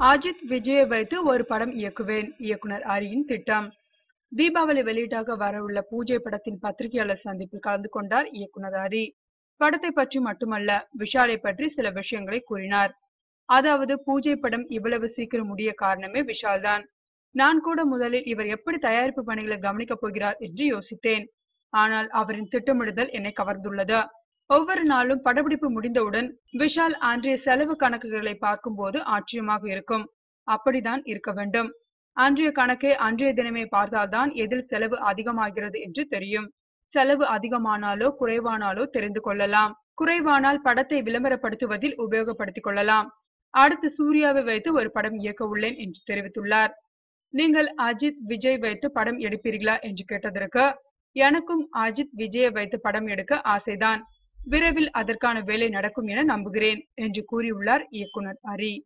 அஜித் விஜயை வைத்து ஒரு படம் இயக்குவேன், இயக்குனர் ஹரியின் திட்டம். தீபாவளி வெளியீட்டாக வரவுள்ள பூஜை படத்தின் பத்திரிகையாளர் சந்திப்பில் கலந்து கொண்டார் இயக்குனர் ஹரி. படத்தை பற்றி மட்டுமல்ல, விஷாலை பற்றி சில விஷயங்களை கூறினார். அதாவது, பூஜை படம் இவ்வளவு சீக்கிரம் முடிய காரணமே விஷால் தான். நான் கூட முதலில் இவர் எப்படி தயாரிப்பு பணிகளை கவனிக்கப் போகிறார் என்று யோசித்தேன். ஆனால் அவரின் திட்டமிடுதல் என்னை கவர்ந்துள்ளது. ஒவ்வொரு நாளும் படப்பிடிப்பு முடிந்தவுடன் விஷால் அன்றைய செலவு கணக்குகளை பார்க்கும்போது ஆச்சரியமாக இருக்கும். அப்படிதான் இருக்க வேண்டும். அன்றைய கணக்கை அன்றைய தினமே பார்த்தால்தான் எதில் செலவு அதிகமாகிறது என்று தெரியும். செலவு அதிகமானாலோ குறைவானாலோ தெரிந்து கொள்ளலாம். குறைவானால் படத்தை விளம்பரப்படுத்துவதில் உபயோகப்படுத்திக் கொள்ளலாம். அடுத்து சூர்யாவை வைத்து ஒரு படம் இயக்க உள்ளேன் என்று தெரிவித்துள்ளார். நீங்கள் அஜித் விஜய் வைத்து படம் எடுப்பீர்களா என்று கேட்டதற்கு, எனக்கும் அஜித் விஜயை வைத்து படம் எடுக்க ஆசைதான். விரைவில் அதற்கான வேலை நடக்கும் என நம்புகிறேன் என்று கூறியுள்ளார் இயக்குனர் ஹரி.